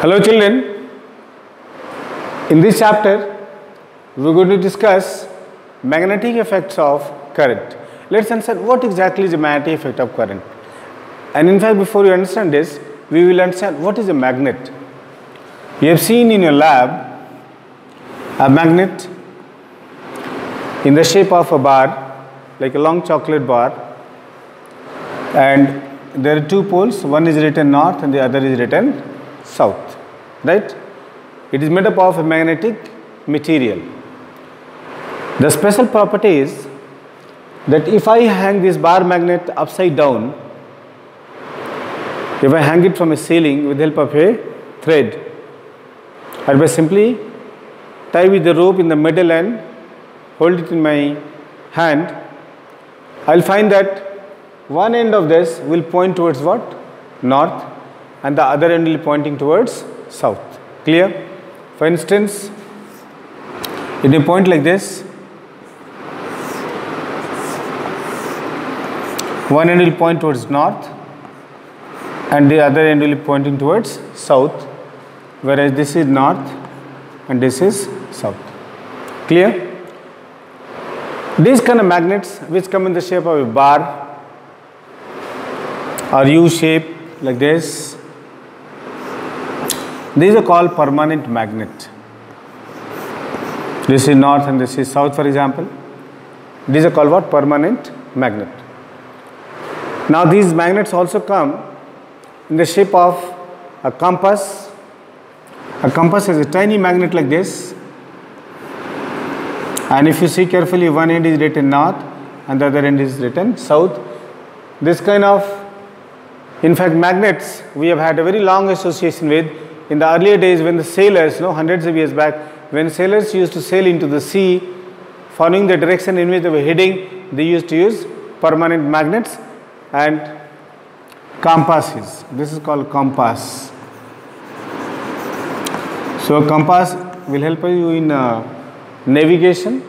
Hello children, in this chapter we are going to discuss magnetic effects of current. Let's understand what exactly is the magnetic effect of current. And in fact, before you understand this, we will understand what is a magnet. You have seen in your lab a magnet in the shape of a bar, like a long chocolate bar, and there are two poles, one is written north and the other is written south, right? It is made up of a magnetic material. The special property is that if I hang this bar magnet upside down, if I hang it from a ceiling with the help of a thread, I will simply tie with the rope in the middle and hold it in my hand, I will find that one end of this will point towards what? North, and the other end will be pointing towards south. Clear? For instance, it may point like this. One end will point towards north and the other end will be pointing towards south, whereas this is north and this is south. Clear? These kind of magnets which come in the shape of a bar or U shape like this, these are called permanent magnet. This is north and this is south, for example. These are called what? Permanent magnet. Now these magnets also come in the shape of a compass. A compass is a tiny magnet like this, and if you see carefully, one end is written north and the other end is written south. This kind of, in fact, magnets we have had a very long association with. In the earlier days when the sailors, hundreds of years back, when sailors used to sail into the sea, following the direction in which they were heading, they used to use permanent magnets and compasses. This is called compass. So a compass will help you in navigation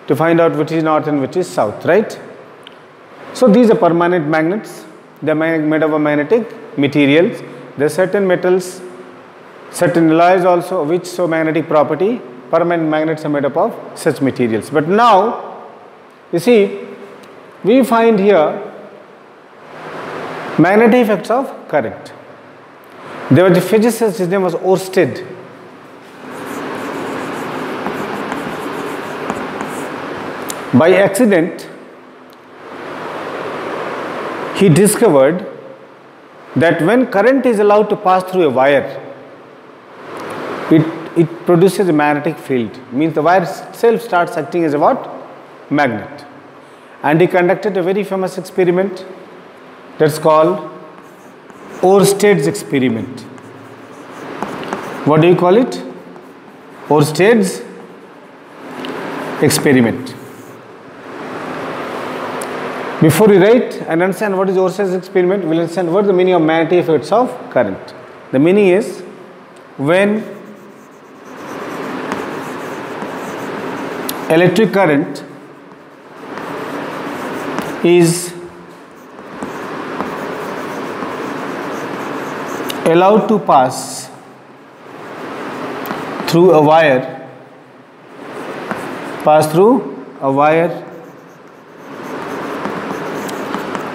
to find out which is north and which is south, right? So these are permanent magnets. They are made of magnetic materials. There are certain metals, certain alloys also which show magnetic property. Permanent magnets are made up of such materials. But now, you see, we find here magnetic effects of current. There was a physicist, his name was Oersted. By accident, he discovered that when current is allowed to pass through a wire, it produces a magnetic field. Means the wire itself starts acting as a what? Magnet. And he conducted a very famous experiment that's called Oersted's experiment. What do you call it? Oersted's experiment. Before we write and understand what is Oersted's experiment, we will understand what is the meaning of magnetic effects of current. The meaning is when electric current is allowed to pass through a wire,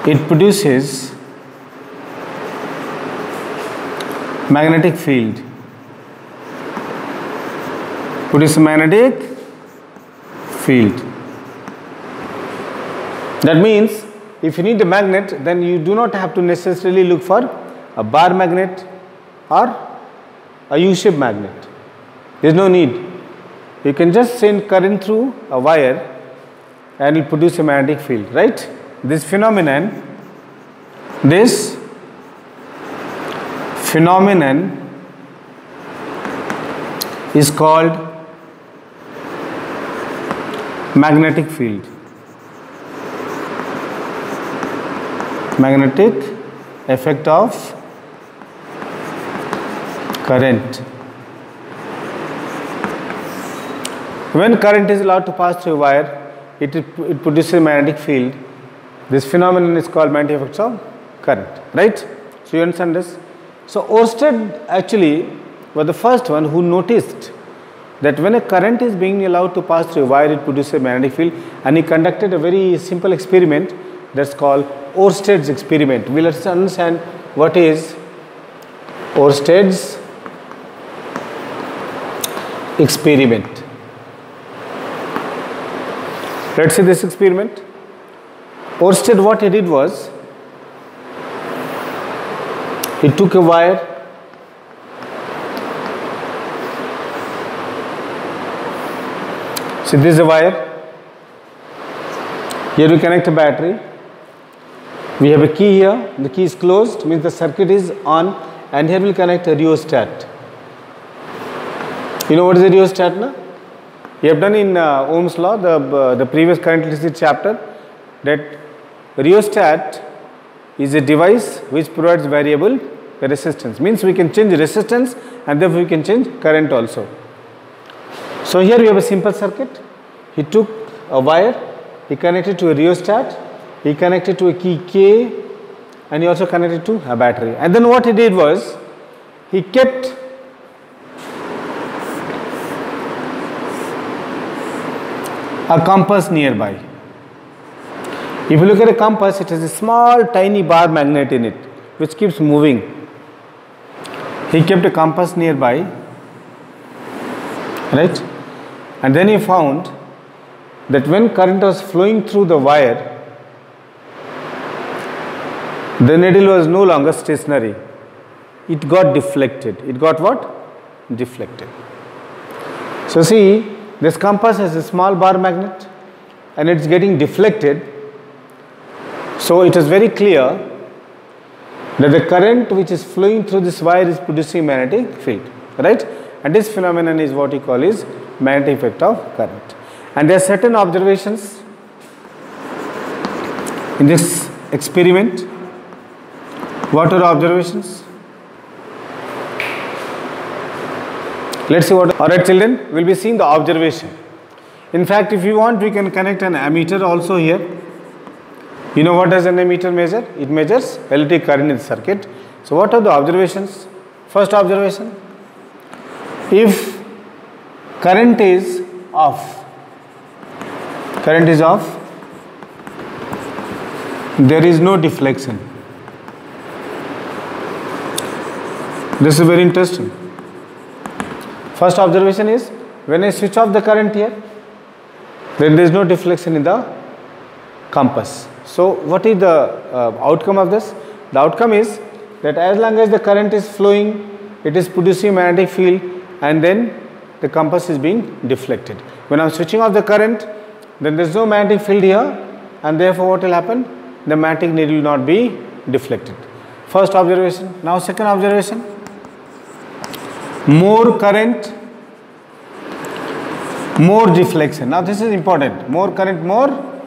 it produces magnetic field. Produces magnetic field. That means if you need a magnet, then you do not have to necessarily look for a bar magnet or a U-shaped magnet. There is no need. You can just send current through a wire and it will produce a magnetic field, right? This phenomenon is called magnetic field. Magnetic effect of current. When current is allowed to pass through a wire, it produces a magnetic field. This phenomenon is called magnetic effects of current, right? So you understand this? So Oersted actually was the first one who noticed that when a current is being allowed to pass through a wire, it produces a magnetic field, and he conducted a very simple experiment that's called Oersted's experiment. We'll understand what is Oersted's experiment. Let's see this experiment. Oersted, what he did was, he took a wire, see this is a wire, here we connect a battery, we have a key here, the key is closed, means the circuit is on, and here we will connect a rheostat. You know what is a rheostat now? You have done in Ohm's law, the previous current electricity chapter, that rheostat is a device which provides variable resistance. Means we can change resistance and therefore we can change current also. So here we have a simple circuit. He took a wire, he connected to a rheostat, he connected to a key K, and he also connected to a battery. And then what he did was, he kept a compass nearby. If you look at a compass, it has a small tiny bar magnet in it which keeps moving. He kept a compass nearby, right? And then he found that when current was flowing through the wire, the needle was no longer stationary. It got deflected. It got what? Deflected. So see, this compass has a small bar magnet and it's getting deflected. So it is very clear that the current which is flowing through this wire is producing magnetic field, right? And this phenomenon is what we call is magnetic effect of current. And there are certain observations in this experiment. What are the observations? Let's see what. Alright children, we'll be seeing the observation. In fact, if you want, we can connect an ammeter also here. You know what does an ammeter measure? It measures electric current in the circuit. So what are the observations? First observation, if current is off, there is no deflection. This is very interesting. First observation is, when I switch off the current here, then there is no deflection in the compass. So what is the outcome of this? The outcome is that as long as the current is flowing, it is producing magnetic field, and then the compass is being deflected. When I am switching off the current, then there is no magnetic field here, and therefore what will happen? The magnetic needle will not be deflected. First observation. Now second observation, more current, more deflection. Now this is important. More current, more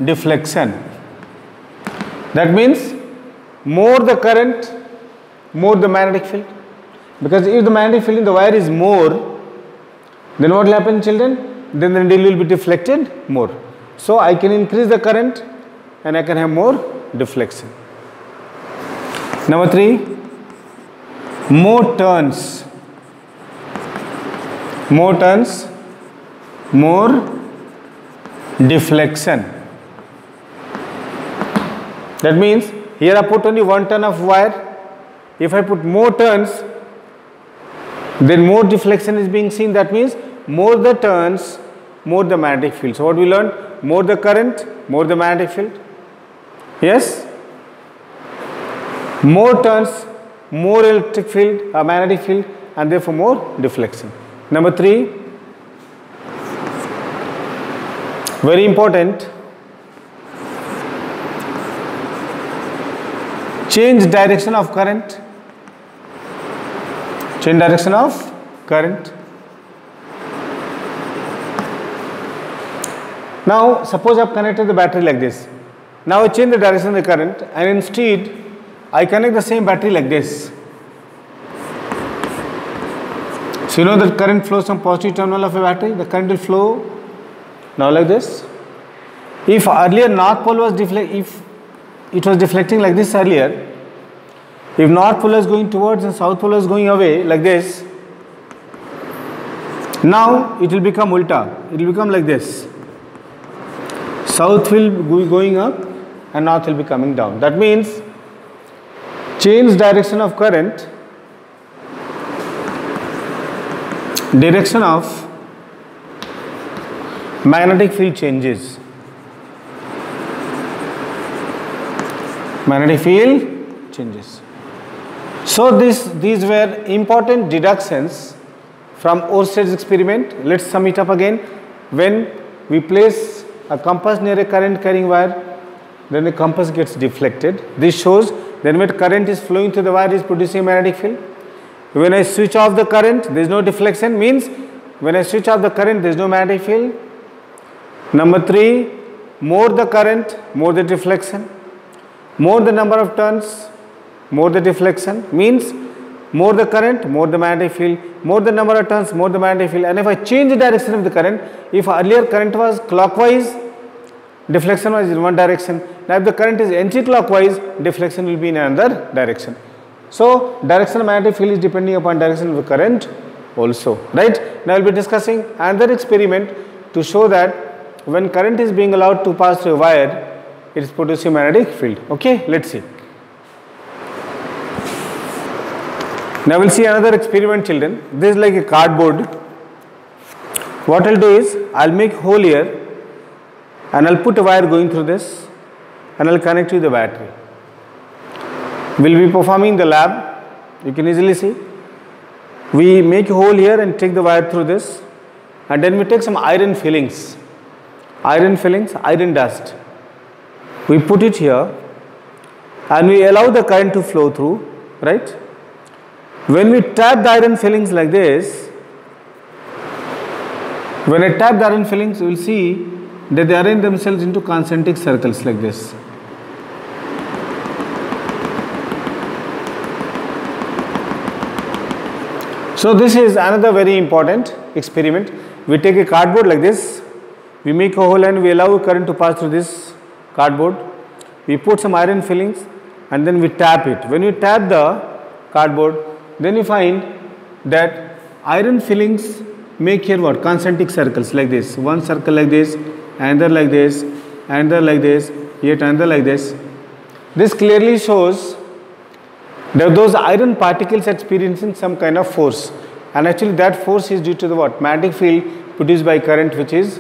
deflection. That means more the current, more the magnetic field. Because if the magnetic field in the wire is more, then what will happen, children? Then the needle will be deflected more. So I can increase the current and I can have more deflection. Number 3, more turns. More turns, more deflection. That means here I put only 1 turn of wire. If I put more turns, then more deflection is being seen. That means more the turns, more the magnetic field. So what we learned? More the current, more the magnetic field. Yes? More turns, more electric field, magnetic field, and therefore more deflection. Number 3, very important, change direction of current. Change direction of current. Now suppose I have connected the battery like this. Now I change the direction of the current, and instead I connect the same battery like this. So you know that current flows from positive terminal of a battery. The current will flow now like this. If earlier north pole was if it was deflecting like this earlier, If north pole is going towards and south pole is going away like this, now it will become ulta. It will become like this. South will be going up and north will be coming down. That means change direction of current, direction of magnetic field changes. Magnetic field changes. So these were important deductions from Oersted's experiment. Let's sum it up again. When we place a compass near a current carrying wire, then the compass gets deflected. This shows then when current is flowing through the wire is producing a magnetic field. When I switch off the current, there is no deflection, means when I switch off the current, there is no magnetic field. Number 3, more the current, more the deflection. More the number of turns, more the deflection, means more the current, more the magnetic field, more the number of turns, more the magnetic field. And if I change the direction of the current, if earlier current was clockwise, deflection was in one direction. Now if the current is anti-clockwise, deflection will be in another direction. So direction of magnetic field is depending upon direction of the current also, right? Now I will be discussing another experiment to show that when current is being allowed to pass through a wire, it is producing magnetic field. Okay, let's see. Now we'll see another experiment, children. This is like a cardboard. What I'll do is I'll make hole here and I'll put a wire going through this and I'll connect to the battery. We'll be performing the lab. You can easily see. We make a hole here and take the wire through this, and then we take some iron fillings, iron dust. We put it here and we allow the current to flow through, right? When we tap the iron fillings like this, when I tap the iron fillings, you will see that they arrange themselves into concentric circles like this. So this is another very important experiment. We take a cardboard like this, we make a hole and we allow current to pass through this cardboard. We put some iron fillings and then we tap it. When you tap the cardboard, then you find that iron fillings make here what? Concentric circles like this. One circle like this, another like this, another like this, yet another like this. This clearly shows that those iron particles are experiencing some kind of force, and actually that force is due to the what? Magnetic field produced by current which is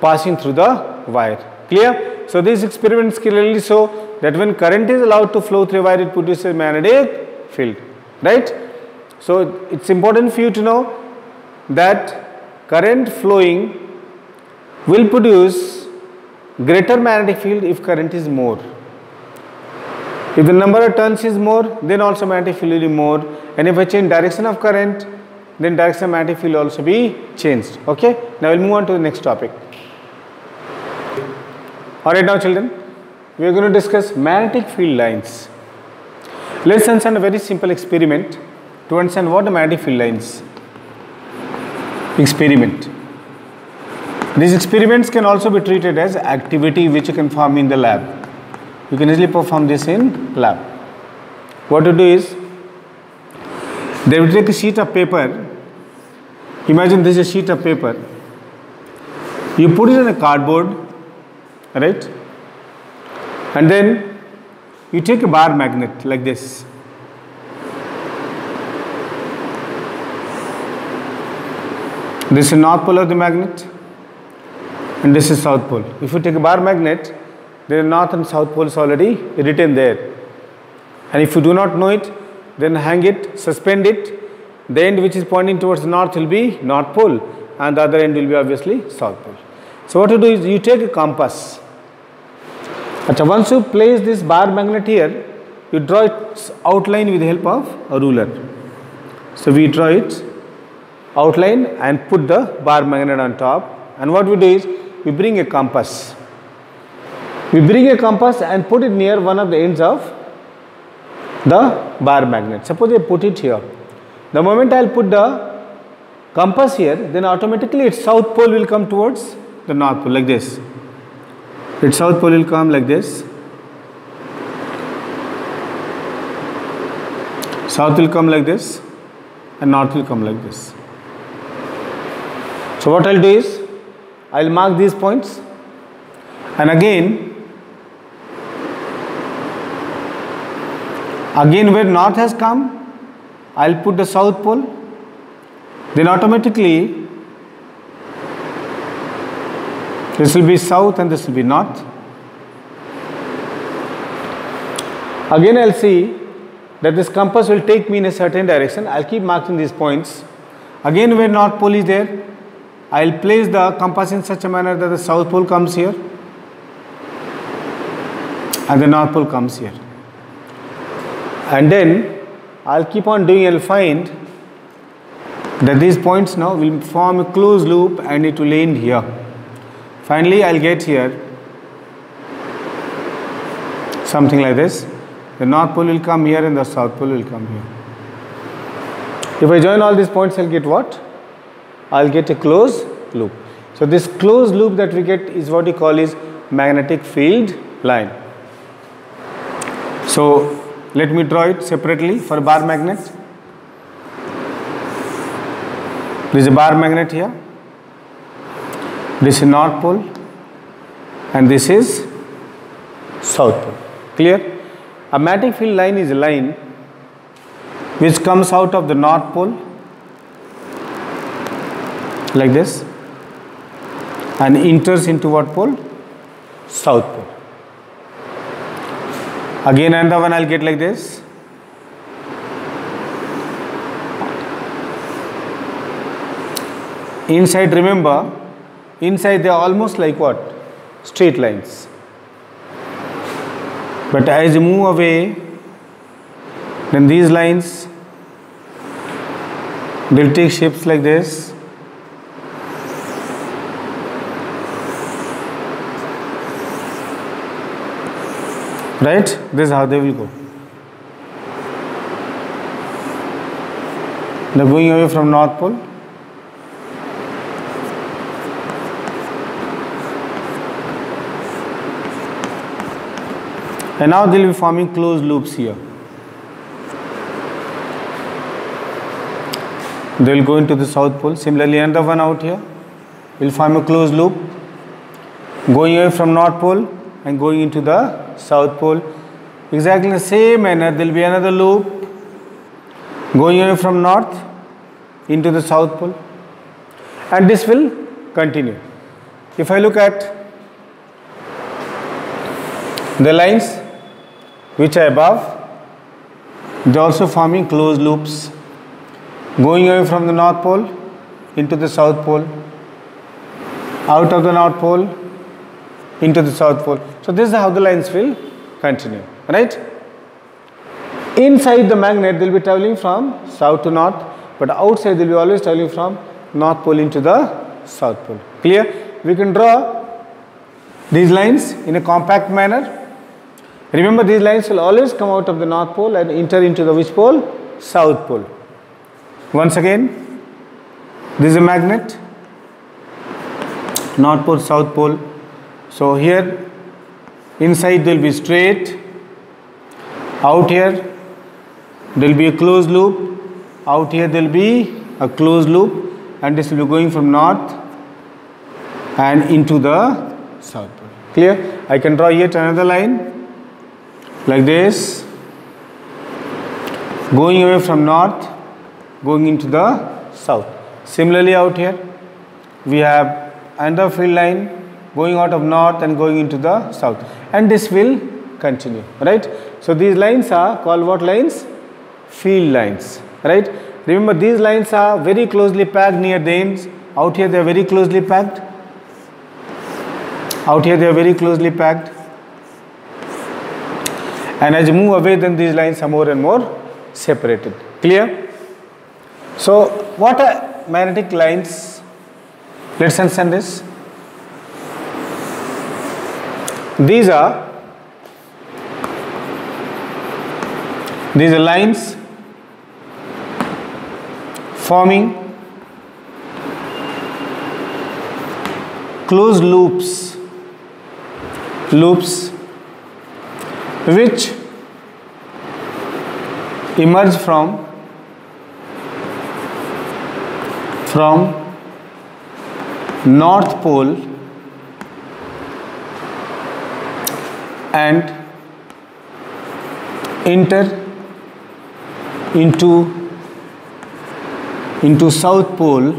passing through the wire. Clear? So these experiments clearly show that when current is allowed to flow through a wire, it produces a magnetic field, right? So it's important for you to know that current flowing will produce greater magnetic field if current is more. If the number of turns is more, then also magnetic field will be more, and if I change direction of current, then direction of magnetic field will also be changed. Okay, now we'll move on to the next topic. Alright, now children, we are going to discuss magnetic field lines. Let's understand a very simple experiment to understand what the magnetic field lines. Experiment. These experiments can also be treated as activity which you can perform in the lab. You can easily perform this in lab. What to do is, they will take a sheet of paper. Imagine this is a sheet of paper. You put it in a cardboard, right? And then you take a bar magnet like this. This is north pole of the magnet and this is south pole. If you take a bar magnet, the north and south poles already written there, and if you do not know it, then hang it, suspend it. The end which is pointing towards the north will be north pole and the other end will be obviously south pole. So what you do is you take a compass. Once you place this bar magnet here, you draw its outline with the help of a ruler. So we draw its outline and put the bar magnet on top, and what we do is we bring a compass. We bring a compass and put it near one of the ends of the bar magnet. Suppose I put it here. The moment I will put the compass here, then automatically its south pole will come towards the north pole like this. Its south pole will come like this. south will come like this and north will come like this. So what I'll do is, I'll mark these points, and again where north has come, I'll put the south pole, then automatically this will be south and this will be north. Again I'll see that this compass will take me in a certain direction. I'll keep marking these points. Again where north pole is there, I'll place the compass in such a manner that the south pole comes here and the north pole comes here. And then I'll keep on doing and find that these points now will form a closed loop and it will end here. Finally I'll get here something like this. The north pole will come here and the south pole will come here. If I join all these points, I'll get what? I'll get a closed loop. So this closed loop that we get is what we call is magnetic field line. So let me draw it separately for a bar magnet. There is a bar magnet here. This is north pole and this is south pole. Clear? A magnetic field line is a line which comes out of the north pole like this and enters into what pole? South pole. Again another one I'll get like this. Inside, remember, inside they are almost like what? Straight lines. But as you move away, then these lines will take shapes like this. Right? This is how they will go. They're going away from north pole. And now they will be forming closed loops here. They will go into the south pole. Similarly, another one out here will form a closed loop going away from north pole and going into the south pole. Exactly the same manner, there will be another loop going away from north into the south pole, and this will continue. If I look at the lines which are above, they are also forming closed loops going away from the north pole into the south pole, out of the north pole into the south pole. So this is how the lines will continue, right? Inside the magnet they will be traveling from south to north, but outside they will be always traveling from north pole into the south pole. Clear? We can draw these lines in a compact manner. Remember, these lines will always come out of the north pole and enter into the which pole? South pole. Once again, this is a magnet, north pole, south pole. So here inside there will be straight, out here there will be a closed loop, out here there will be a closed loop, and this will be going from north and into the south pole. Clear? I can draw yet another line like this, going away from north, going into the south. Similarly, out here we have another field line going out of north and going into the south, and this will continue, right? So these lines are called what lines? Field lines, right? Remember, these lines are very closely packed near the ends. Out here they are very closely packed. Out here they are very closely packed. And as you move away, then these lines are more and more separated. Clear? So what are magnetic lines? Let's understand this. These are lines forming closed loops which emerge from North Pole and enter into South Pole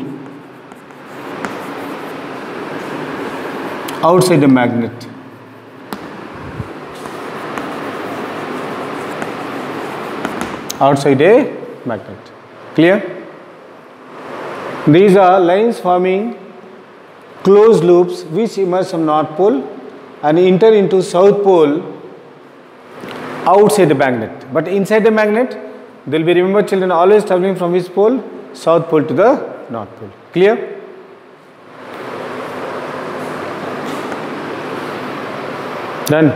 outside the magnet. Outside a magnet. Clear? These are lines forming closed loops which emerge from North Pole and enter into South Pole outside the magnet. But inside the magnet, there will be, remember children, always traveling from which pole? South Pole to the North Pole. Clear? Done.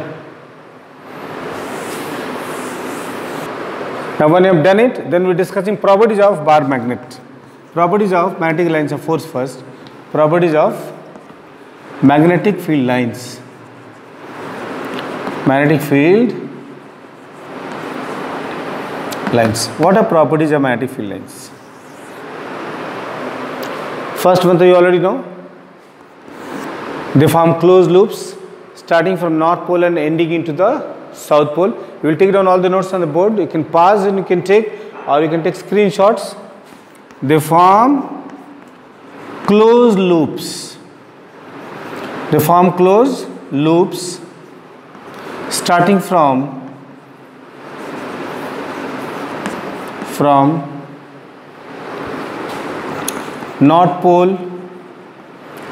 Now when you have done it, then we are discussing properties of bar magnet. Properties of magnetic lines of force first. Properties of magnetic field lines. Magnetic field lines. What are properties of magnetic field lines? First one you already know. They form closed loops starting from North Pole and ending into the South Pole. You will take down all the notes on the board. You can pause and you can take, or you can take screenshots. They form closed loops. They form closed loops starting from North Pole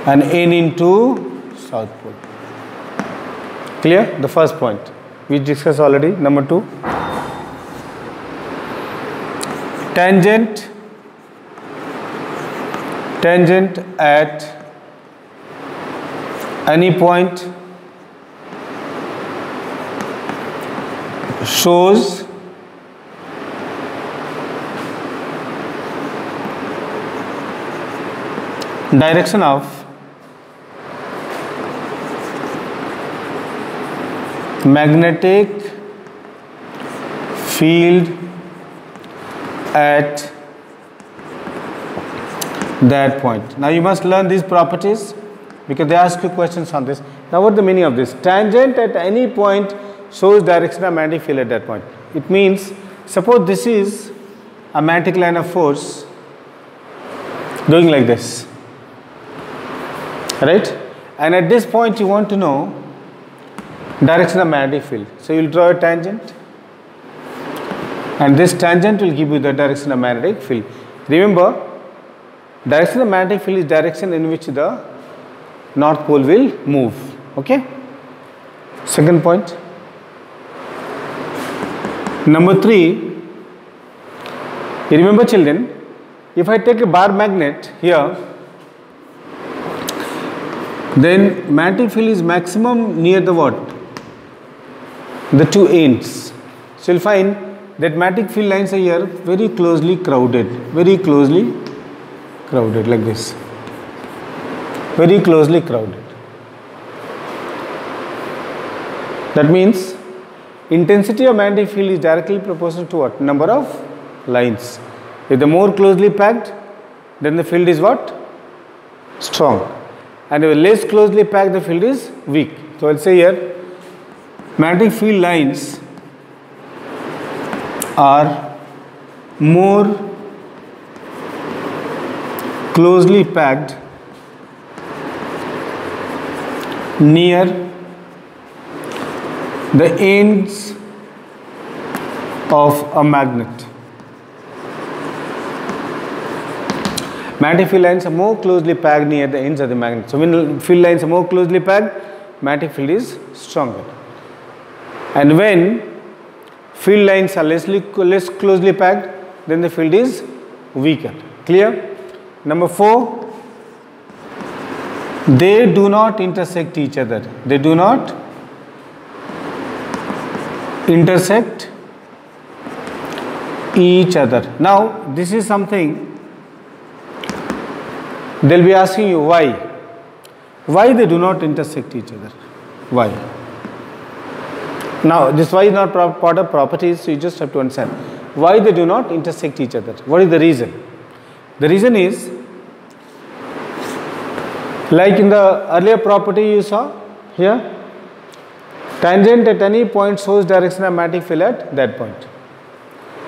and end into South Pole. Clear? The first point we discussed already. Number 2, tangent at any point shows direction of magnetic field at that point. Now you must learn these properties because they ask you questions on this. Now what is the meaning of this? Tangent at any point shows direction of magnetic field at that point. It means, suppose this is a magnetic line of force going like this, right? And at this point you want to know direction of magnetic field. So you will draw a tangent and this tangent will give you the direction of magnetic field. Remember, direction of magnetic field is direction in which the North Pole will move. Okay? Second point. Number 3, you remember children, if I take a bar magnet here, then magnetic field is maximum near the what? The two ends. So you will find that magnetic field lines are here very closely crowded, like this, very closely crowded. That means intensity of magnetic field is directly proportional to what? Number of lines. If the more closely packed, then the field is what? Strong. And if less closely packed, the field is weak. So I will say here, magnetic field lines are more closely packed near the ends of a magnet. Magnetic field lines are more closely packed near the ends of the magnet. So when the field lines are more closely packed, magnetic field is stronger. And when field lines are less closely packed, then the field is weaker. Clear? Number 4, they do not intersect each other. They do not intersect each other. Now, this is something they will be asking you why. Why they do not intersect each other? Why? Now, this why is not part of properties, so you just have to understand. why they do not intersect each other. What is the reason? The reason is, like in the earlier property you saw here, tangent at any point shows direction of magnetic field at that point.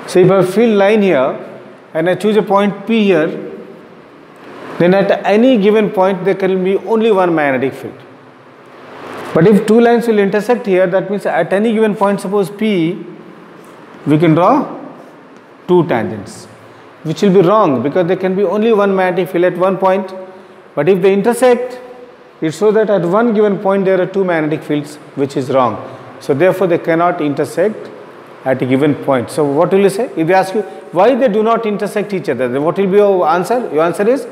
So if I have a field line here and I choose a point P here, then at any given point there can be only one magnetic field. But if two lines will intersect here, that means at any given point, suppose P, we can draw two tangents, which will be wrong because there can be only one magnetic field at one point. But if they intersect, it shows that at one given point there are two magnetic fields, which is wrong. So therefore they cannot intersect at a given point. So what will you say? If they ask you why they do not intersect each other, then what will be your answer? Your answer is,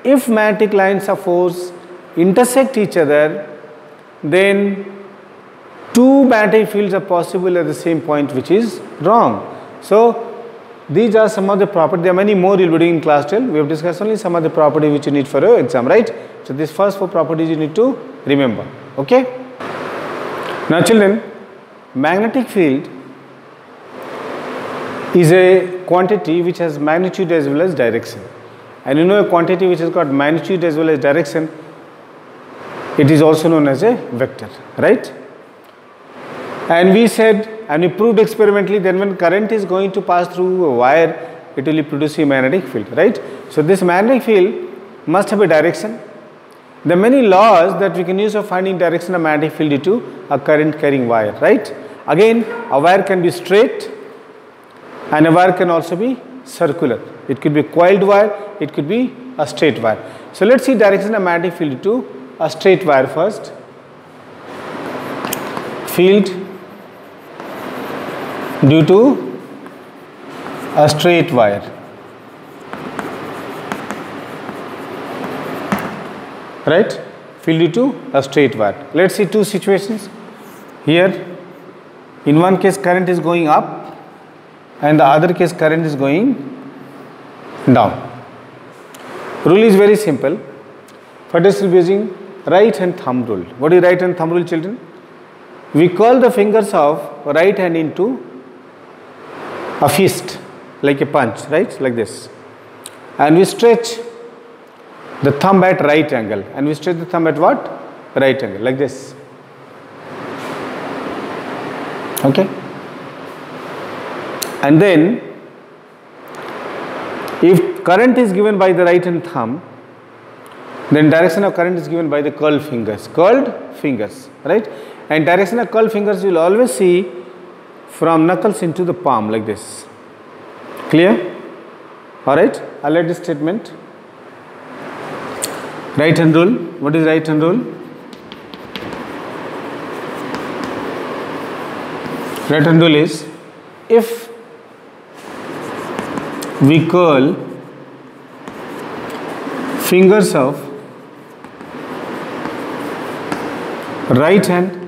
if magnetic lines of force intersect each other, then two magnetic fields are possible at the same point, which is wrong. So these are some of the properties. There are many more you will be doing in class 12. We have discussed only some of the properties which you need for your exam, right? So these first four properties you need to remember. Okay. Now children, magnetic field is a quantity which has magnitude as well as direction. And you know a quantity which has got magnitude as well as direction, it is also known as a vector, right? And we said, and we proved experimentally, then when current is going to pass through a wire, it will produce a magnetic field, right? So this magnetic field must have a direction. There are many laws that we can use for finding direction of magnetic field due to a current carrying wire, right? Again, a wire can be straight and a wire can also be circular. It could be a coiled wire, it could be a straight wire. So let's see direction of magnetic field due to a straight wire first. Field due to a straight wire. Right? Field due to a straight wire. Let's see two situations. Here, in one case current is going up and the other case current is going down. Rule is very simple. First we'll be using right hand thumb rule. What is right hand thumb rule, children? We curl the fingers of right hand into a fist, like a punch, right? Like this. And we stretch the thumb at right angle. And we stretch the thumb at what? Right angle, like this. Okay? And then, if current is given by the right hand thumb, then direction of current is given by the curled fingers, right? And direction of curled fingers you will always see from knuckles into the palm, like this. Clear? Alright, I'll write this statement. Right hand rule. What is right hand rule? Right hand rule is, if we curl fingers of right hand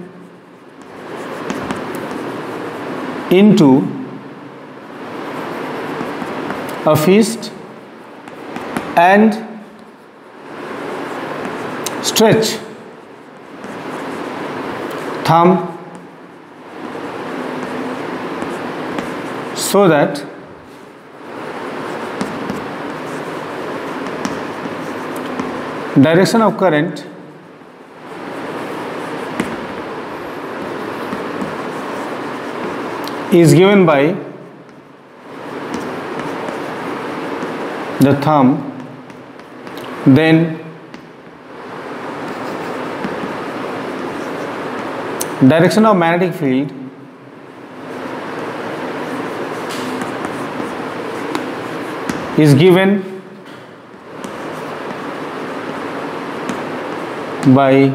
into a fist and stretch thumb so that direction of current is given by the thumb, then direction of magnetic field is given by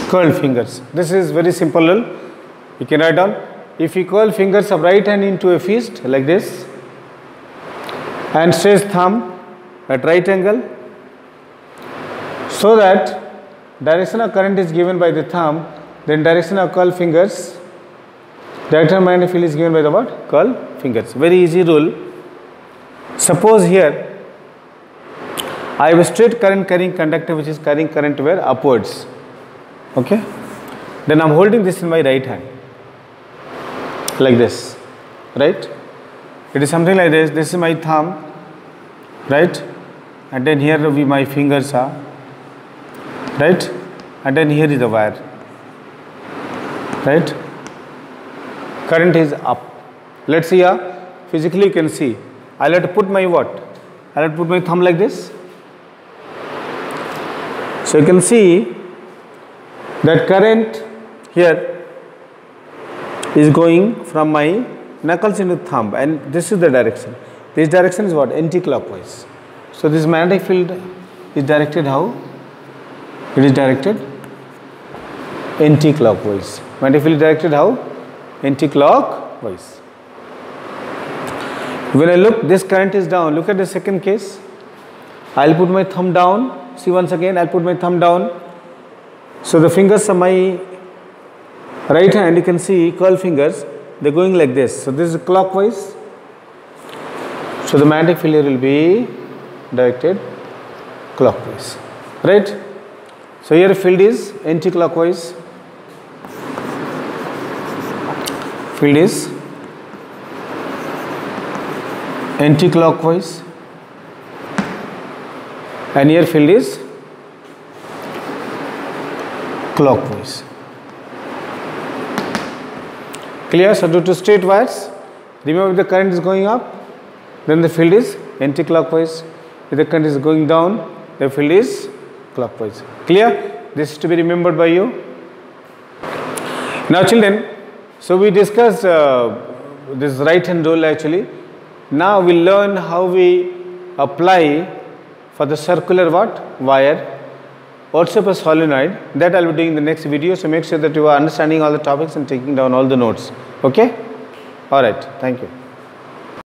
curled fingers. This is very simple rule. You can write down. If you curl fingers of right hand into a fist like this and stretch thumb at right angle so that direction of current is given by the thumb, then direction of curled fingers, direction of magnetic field is given by the what? Curled fingers. Very easy rule. Suppose here I have a straight current carrying conductor which is carrying current where? Upwards. Okay. Then I am holding this in my right hand, like this, right? It is something like this. This is my thumb, right? And then here my fingers are, right? And then here is the wire, right? Current is up. Let's see here. Physically you can see. I'll have to put my what? I'll have to put my thumb like this. So you can see that current here is going from my knuckles into thumb, and this is the direction. This direction is what? Anti-clockwise. So this magnetic field is directed how? It is directed anti-clockwise. Magnetic field is directed how? Anti-clockwise. When I look, this current is down. Look at the second case. I'll put my thumb down. See, once again, I'll put my thumb down. So the fingers of my right hand, you can see curl fingers, they're going like this. So this is clockwise. So the magnetic field here will be directed clockwise, right? So here field is anti-clockwise. Field is anti-clockwise, and here field is clockwise. Clear? So due to straight wires, remember if the current is going up, then the field is anti-clockwise. If the current is going down, the field is clockwise. Clear? This is to be remembered by you. Now children, so we discussed this right hand rule actually. Now we learn how we apply for the circular what? Wire, also for solenoid. That I will be doing in the next video. So make sure that you are understanding all the topics and taking down all the notes. Okay? Alright. Thank you.